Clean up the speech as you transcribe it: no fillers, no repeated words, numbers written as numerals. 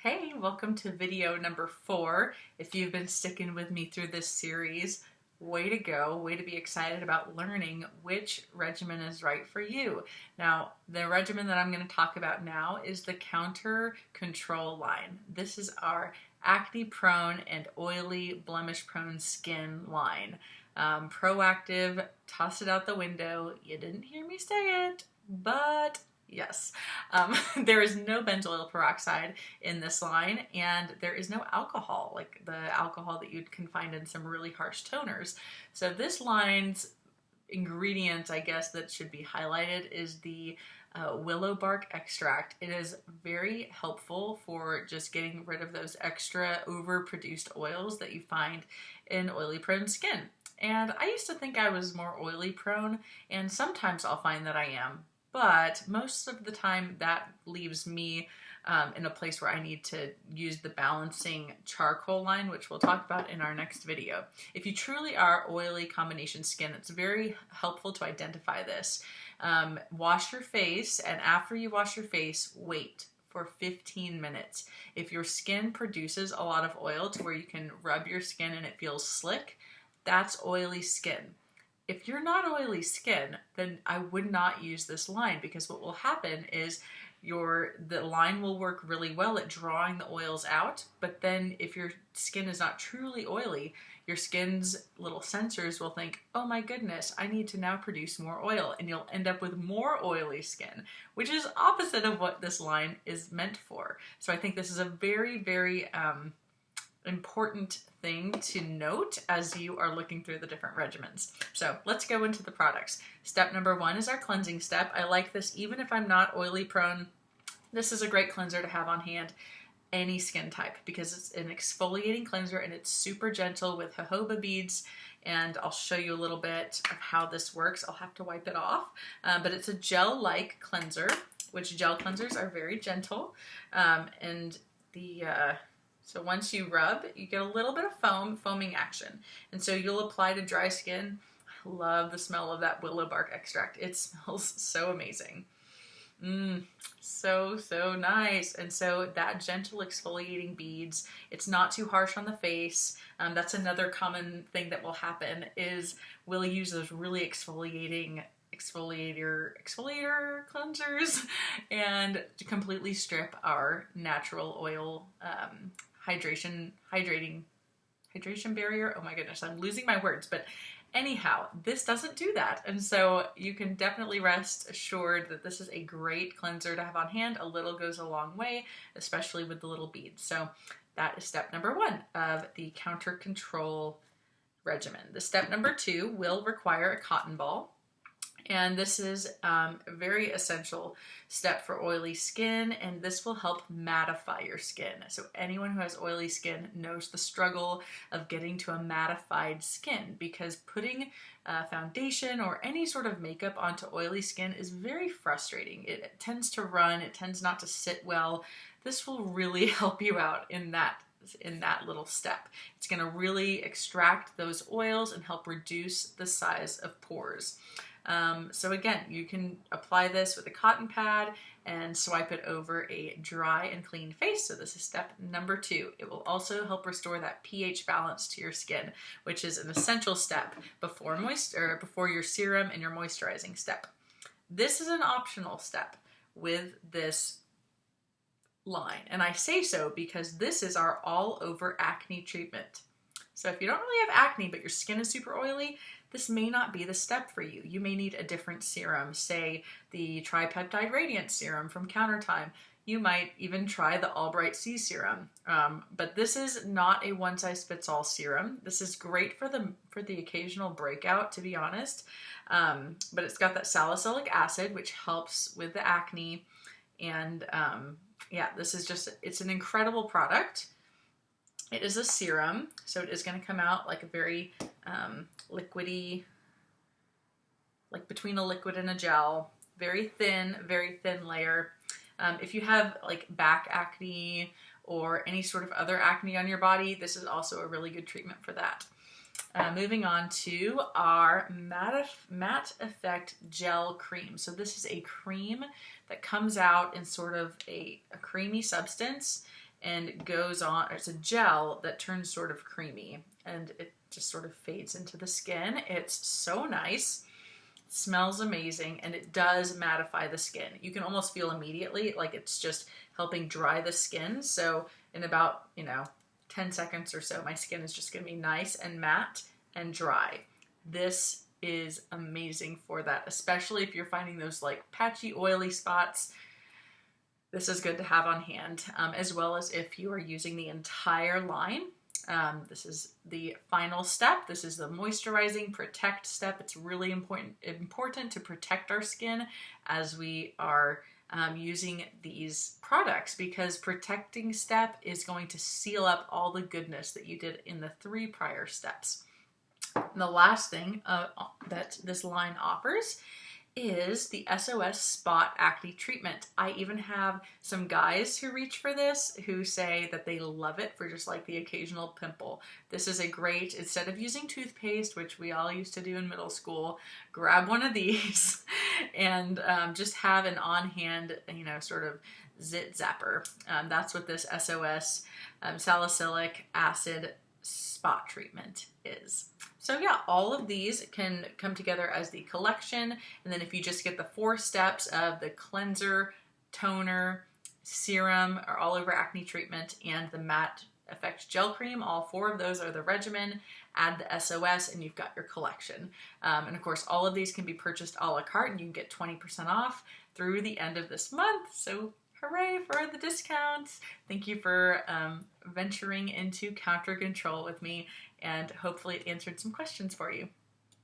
Hey, welcome to video number 4. If you've been sticking with me through this series, way to go, way to be excited about learning which regimen is right for you. Now, the regimen that I'm going to talk about now is the Countercontrol line. This is our acne-prone and oily, blemish-prone skin line. Proactive, toss it out the window. You didn't hear me say it, but yes. There is no benzoyl oil peroxide in this line, and there is no alcohol, like the alcohol that you can find in some really harsh toners. So this line's ingredient, I guess, that should be highlighted is the willow bark extract. It is very helpful for just getting rid of those extra overproduced oils that you find in oily prone skin. And I used to think I was more oily prone, and sometimes I'll find that I am. But most of the time that leaves me in a place where I need to use the balancing charcoal line, which we'll talk about in our next video. If you truly are oily combination skin, it's very helpful to identify this. Wash your face, and after you wash your face, wait for 15 minutes. If your skin produces a lot of oil to where you can rub your skin and it feels slick, that's oily skin. If you're not oily skin, then I would not use this line, because what will happen is the line will work really well at drawing the oils out, but then if your skin is not truly oily, your skin's little sensors will think, oh my goodness, I need to now produce more oil, and you'll end up with more oily skin, which is opposite of what this line is meant for. So I think this is a very, very important thing to note as you are looking through the different regimens. So let's go into the products. Step number 1 is our cleansing step. I like this even if I'm not oily prone. This is a great cleanser to have on hand, any skin type, because it's an exfoliating cleanser and it's super gentle with jojoba beads. And I'll show you a little bit of how this works. I'll have to wipe it off, but it's a gel-like cleanser, which gel cleansers are very gentle. So once you rub, you get a little bit of foaming action. And so you'll apply to dry skin. I love the smell of that willow bark extract. It smells so amazing. So nice. And so that gentle exfoliating beads, it's not too harsh on the face. That's another common thing that will happen is we'll use those really exfoliator cleansers and to completely strip our natural oil hydration barrier. Oh my goodness, I'm losing my words. But anyhow, this doesn't do that. And so you can definitely rest assured that this is a great cleanser to have on hand. A little goes a long way, especially with the little beads. So that is step number 1 of the Countercontrol regimen. The step number 2 will require a cotton ball. And this is a very essential step for oily skin, and this will help mattify your skin. So anyone who has oily skin knows the struggle of getting to a mattified skin, because putting foundation or any sort of makeup onto oily skin is very frustrating. It tends to run, it tends not to sit well. This will really help you out in that little step. It's going to really extract those oils and help reduce the size of pores. So again, you can apply this with a cotton pad and swipe it over a dry and clean face. So this is step number 2. It will also help restore that pH balance to your skin, which is an essential step before your serum and your moisturizing step. This is an optional step with this line, and I say so because this is our all over acne treatment. So if you don't really have acne but your skin is super oily, this may not be the step for you. You may need a different serum, say the Tripeptide Radiant Serum from Countertime. You might even try the Albright C Serum. But this is not a one-size-fits-all serum. This is great for the occasional breakout, to be honest. But it's got that salicylic acid, which helps with the acne. And yeah, it's an incredible product. It is a serum, so it is going to come out like a very liquidy, like between a liquid and a gel. Very thin layer. If you have like back acne or any sort of other acne on your body, this is also a really good treatment for that. Moving on to our Matte Effect Gel Cream. So this is a cream that comes out in sort of a creamy substance, and goes on. It's a gel that turns sort of creamy and it just sort of fades into the skin. It's so nice. Smells amazing, and it does mattify the skin. You can almost feel immediately like it's just helping dry the skin. So in about, 10 seconds or so, my skin is just going to be nice and matte and dry. This is amazing for that, especially if you're finding those like patchy, oily spots. This is good to have on hand, as well as if you are using the entire line. This is the final step. This is the moisturizing protect step. It's really important to protect our skin as we are using these products, because protecting step is going to seal up all the goodness that you did in the 3 prior steps. And the last thing that this line offers is the SOS Spot Acne Treatment. I even have some guys who reach for this who say that they love it for just like the occasional pimple. This is a great, instead of using toothpaste, which we all used to do in middle school, grab one of these and just have an on-hand, sort of zit zapper. That's what this SOS salicylic acid spot treatment is. So yeah, all of these can come together as the collection. And then if you just get the 4 steps of the cleanser, toner, serum, or all over acne treatment, and the matte effect gel cream, all 4 of those are the regimen. Add the SOS and you've got your collection. And of course, all of these can be purchased a la carte and you can get 20% off through the end of this month. So hooray for the discounts. Thank you for venturing into Countercontrol with me, and hopefully it answered some questions for you.